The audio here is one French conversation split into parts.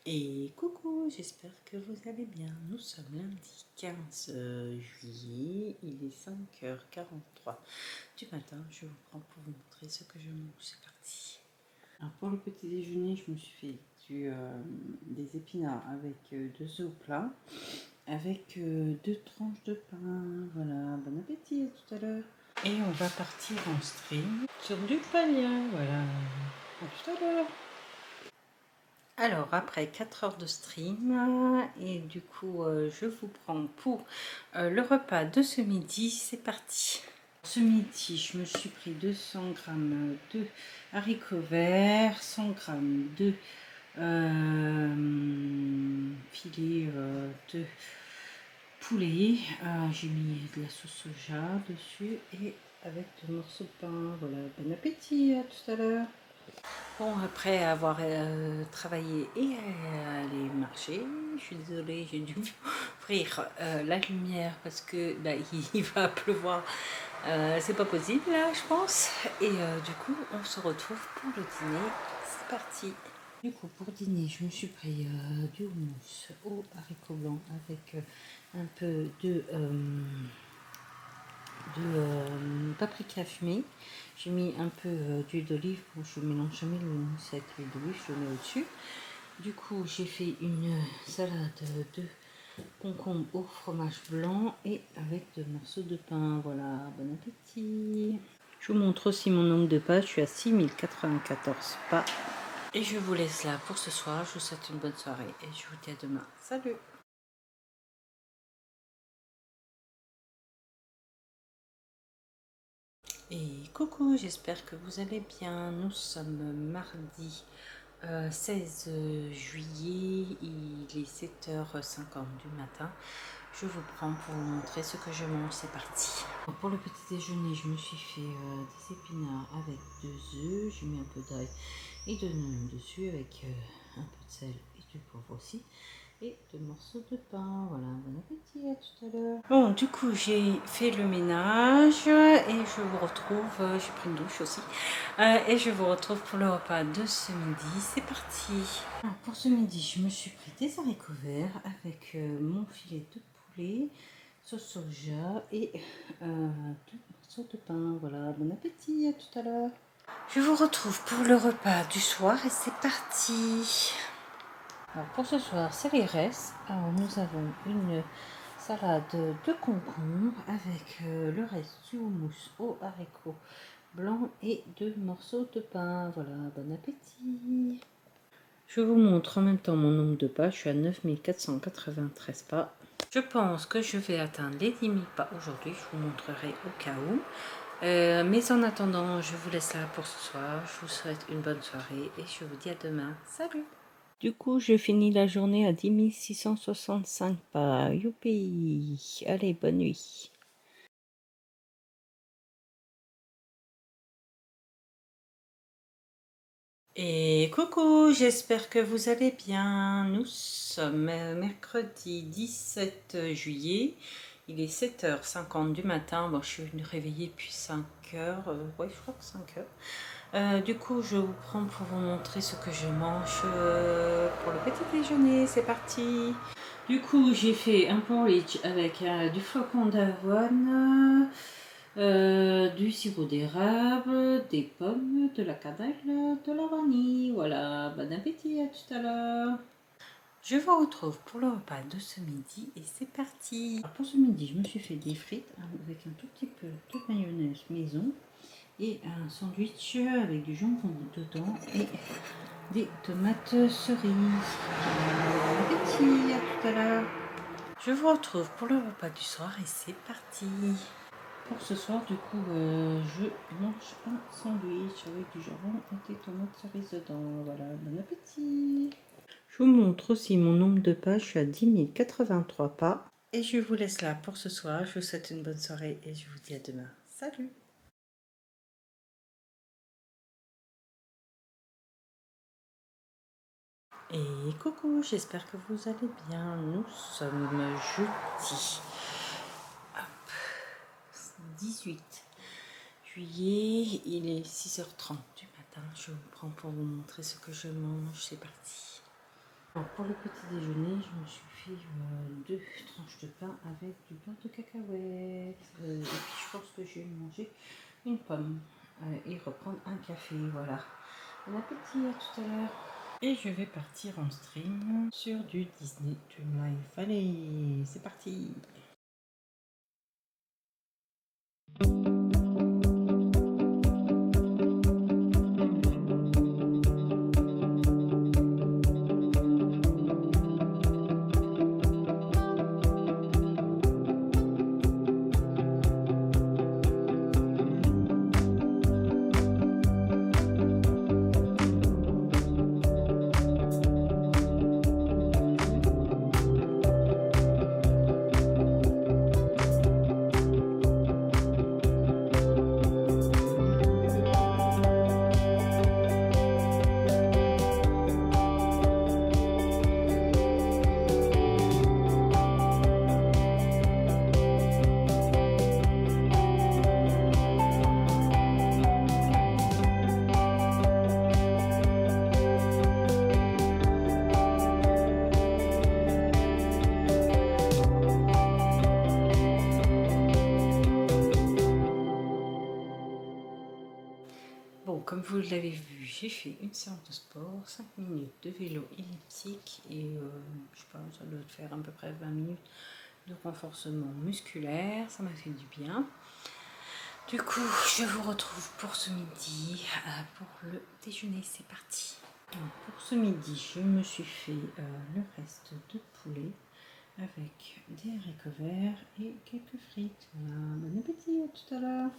Et coucou, j'espère que vous allez bien. Nous sommes lundi 15 juillet, il est 5h43 du matin. Je vous prends pour vous montrer ce que je mange. C'est parti. Alors pour le petit déjeuner, je me suis fait des épinards avec 2 œufs au plat, avec 2 tranches de pain. Voilà, bon appétit, à tout à l'heure. Et on va partir en stream sur du palien. Voilà, à tout à l'heure. Alors, après 4 heures de stream, et du coup, je vous prends pour le repas de ce midi. C'est parti. Ce midi, je me suis pris 200 grammes de haricots verts, 100 grammes de filet de poulet. J'ai mis de la sauce soja dessus et avec des morceaux de pain. Voilà, bon appétit, à tout à l'heure. Bon, après avoir travaillé et aller marcher, je suis désolée, j'ai dû ouvrir la lumière parce que là, il va pleuvoir. C'est pas possible là, je pense. Et du coup, on se retrouve pour le dîner. C'est parti. Du coup, pour dîner, je me suis pris du houmous aux haricots blancs avec un peu de paprika fumé. J'ai mis un peu d'huile d'olive. Bon, je mélange jamais cette huile d'olive, je le mets au-dessus. Du coup, j'ai fait une salade de concombre au fromage blanc et avec 2 morceaux de pain. Voilà, bon appétit. Je vous montre aussi mon nombre de pas. Je suis à 6094 pas. Et je vous laisse là pour ce soir. Je vous souhaite une bonne soirée et je vous dis à demain. Salut! Et coucou, j'espère que vous allez bien. Nous sommes mardi 16 juillet, il est 7h50 du matin. Je vous prends pour vous montrer ce que je mange, c'est parti. Pour le petit déjeuner, je me suis fait des épinards avec 2 œufs. J'ai mis un peu d'ail et de nouilles dessus avec un peu de sel et du poivre aussi. Et 2 morceaux de pain. Voilà, bon appétit, à tout à l'heure. Bon, du coup, j'ai fait le ménage et je vous retrouve. J'ai pris une douche aussi. Et je vous retrouve pour le repas de ce midi. C'est parti. Alors, pour ce midi, je me suis pris des haricots verts avec mon filet de poulet, sauce soja et 2 morceaux de pain. Voilà, bon appétit, à tout à l'heure. Je vous retrouve pour le repas du soir et c'est parti. Alors pour ce soir, c'est les restes. Alors nous avons une salade de concombre avec le reste du houmous aux haricots blancs et 2 morceaux de pain. Voilà, bon appétit. Je vous montre en même temps mon nombre de pas. Je suis à 9493 pas. Je pense que je vais atteindre les 10 000 pas aujourd'hui. Je vous montrerai au cas où. Mais en attendant, je vous laisse là pour ce soir. Je vous souhaite une bonne soirée et je vous dis à demain. Salut! Du coup, je finis la journée à 10 665 pas. Youpi! Allez, bonne nuit. Et coucou, j'espère que vous allez bien. Nous sommes mercredi 17 juillet. Il est 7h50 du matin. Bon, je suis réveillée depuis 5h. Ouais, je crois que 5h. Du coup, je vous prends pour vous montrer ce que je mange pour le petit déjeuner. C'est parti! Du coup, j'ai fait un porridge avec du flocon d'avoine, du sirop d'érable, des pommes, de la cannelle, de la vanille. Voilà, bon appétit, à tout à l'heure. Je vous retrouve pour le repas de ce midi et c'est parti. Alors pour ce midi, je me suis fait des frites avec un tout petit peu de mayonnaise maison et un sandwich avec du jambon dedans et des tomates cerises. Bon appétit, à tout à l'heure. Je vous retrouve pour le repas du soir et c'est parti. Pour ce soir, du coup, je mange un sandwich avec du jambon et des tomates cerises dedans. Voilà, bon appétit. Je vous montre aussi mon nombre de pas. Je suis à 10 083 pas. Et je vous laisse là pour ce soir. Je vous souhaite une bonne soirée et je vous dis à demain. Salut! Et coucou, j'espère que vous allez bien. Nous sommes jeudi 18 juillet, il est 6h30 du matin. Je vous prends pour vous montrer ce que je mange. C'est parti. Alors pour le petit déjeuner, je me suis fait 2 tranches de pain avec du beurre de cacahuète. Et puis je pense que je vais manger une pomme et reprendre un café. Voilà. Bon appétit, à tout à l'heure. Et je vais partir en stream sur du Disney Dream Life. Allez, c'est parti. Bon, comme vous l'avez vu, j'ai fait une séance de sport, 5 minutes de vélo elliptique et je sais pas, ça doit faire à peu près 20 minutes de renforcement musculaire, ça m'a fait du bien. Du coup, je vous retrouve pour ce midi, pour le déjeuner, c'est parti. Donc, pour ce midi, je me suis fait le reste de poulet avec des haricots verts et quelques frites. Voilà, bon appétit, à tout à l'heure.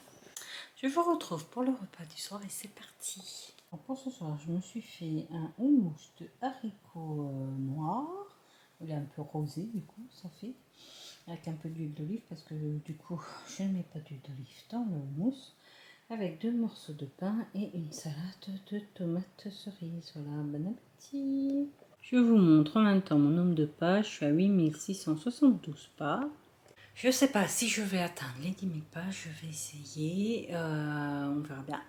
Je vous retrouve pour le repas du soir et c'est parti. Alors pour ce soir, je me suis fait un houmous de haricots noirs. Il est un peu rosé du coup, ça fait. Avec un peu d'huile d'olive parce que du coup, je ne mets pas d'huile d'olive dans le houmous. Avec 2 morceaux de pain et une salade de tomates cerises. Voilà, bon appétit. Je vous montre en même temps mon nombre de pas. Je suis à 8672 pas. Je ne sais pas si je vais atteindre les 10 000 pas, je vais essayer, on verra bien.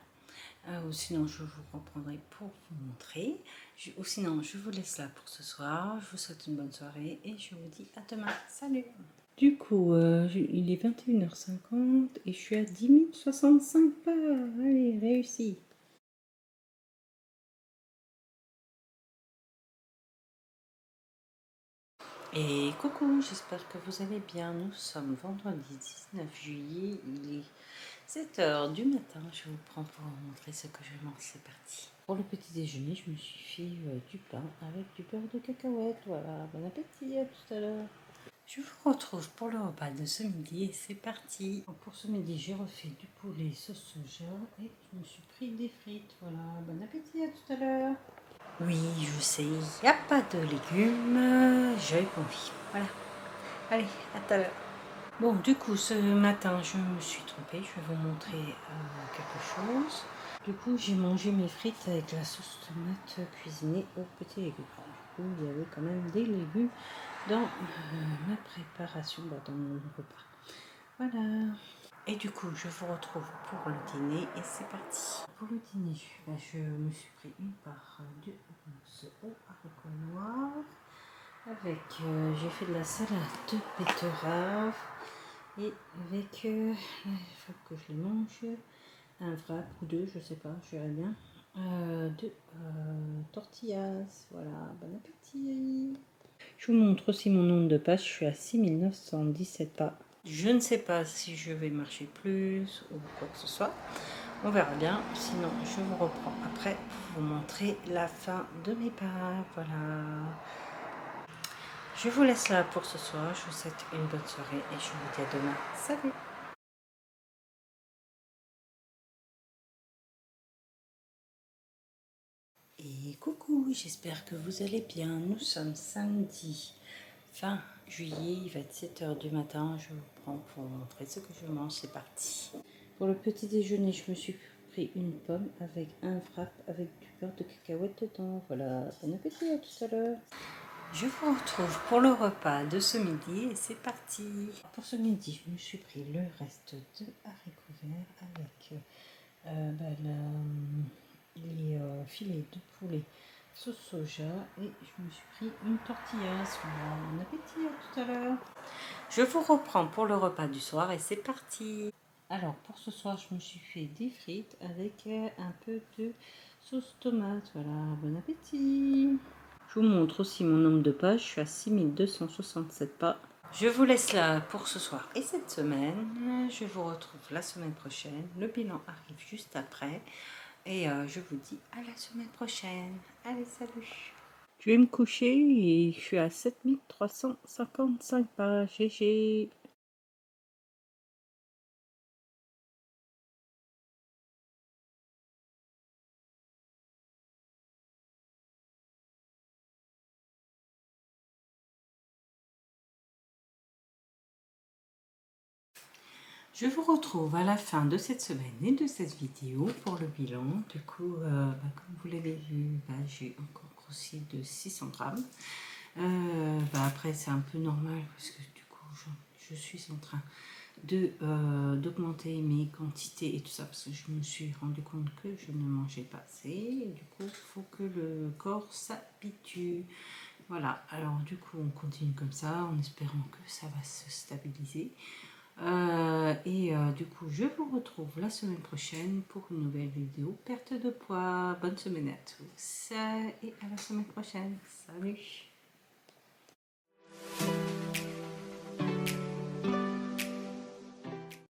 Ou sinon je vous reprendrai pour vous montrer. Ou sinon je vous laisse là pour ce soir. Je vous souhaite une bonne soirée et je vous dis à demain. Salut. Du coup, il est 21h50 et je suis à 10 065 pas. Allez, réussi. Et coucou, j'espère que vous allez bien. Nous sommes vendredi 19 juillet, il est 7h du matin. Je vous prends pour vous montrer ce que je mange, c'est parti. Pour le petit déjeuner, je me suis fait du pain avec du beurre de cacahuète. Voilà, bon appétit, à tout à l'heure. Je vous retrouve pour le repas de ce midi et c'est parti. Pour ce midi, j'ai refait du poulet sauce soja et je me suis pris des frites. Voilà, bon appétit, à tout à l'heure. Oui, je sais, il n'y a pas de légumes, j'ai envie. Voilà. Allez, à tout à l'heure. Bon, du coup, ce matin, je me suis trompée. Je vais vous montrer quelque chose. Du coup, j'ai mangé mes frites avec la sauce tomate cuisinée aux petits légumes. Du coup, il y avait quand même des légumes dans ma préparation, dans mon repas. Voilà. Et du coup, je vous retrouve pour le dîner et c'est parti. Pour le dîner, je me suis pris une part de houmous aux haricots noirs. Avec, j'ai fait de la salade de betterave. Et avec, il faut que je les mange, un wrap ou deux, je sais pas, je verrai bien. De tortillas, voilà, bon appétit. Je vous montre aussi mon nombre de pas, je suis à 6917 pas. Je ne sais pas si je vais marcher plus ou quoi que ce soit. On verra bien. Sinon, je vous reprends après pour vous montrer la fin de mes pas. Voilà. Je vous laisse là pour ce soir. Je vous souhaite une bonne soirée et je vous dis à demain. Salut! Et coucou, j'espère que vous allez bien. Nous sommes samedi fin juillet, il va être 7h du matin. Je vous prends pour vous montrer ce que je mange. C'est parti. Pour le petit déjeuner, je me suis pris une pomme avec un wrap avec du beurre de cacahuète dedans. Voilà, bon appétit, à tout à l'heure. Je vous retrouve pour le repas de ce midi et c'est parti. Pour ce midi, je me suis pris le reste de haricots verts avec les filets de poulet sauce soja et je me suis pris une tortilla. Bon appétit, à tout à l'heure. Je vous reprends pour le repas du soir et c'est parti. Alors pour ce soir, je me suis fait des frites avec un peu de sauce tomate. Voilà, bon appétit. Je vous montre aussi mon nombre de pas. Je suis à 6267 pas. Je vous laisse là pour ce soir et cette semaine. Je vous retrouve la semaine prochaine. Le bilan arrive juste après. Et je vous dis à la semaine prochaine. Allez, salut. Je vais me coucher et je suis à 7355 pas. GG. Je vous retrouve à la fin de cette semaine et de cette vidéo pour le bilan. Du coup, comme vous l'avez vu, j'ai encore grossi de 600 grammes. Après, c'est un peu normal parce que du coup, je suis en train d'augmenter mes quantités et tout ça parce que je me suis rendu compte que je ne mangeais pas assez. Et du coup, il faut que le corps s'habitue. Voilà, alors du coup, on continue comme ça en espérant que ça va se stabiliser. Du coup, je vous retrouve la semaine prochaine pour une nouvelle vidéo perte de poids. Bonne semaine à tous et à la semaine prochaine. Salut!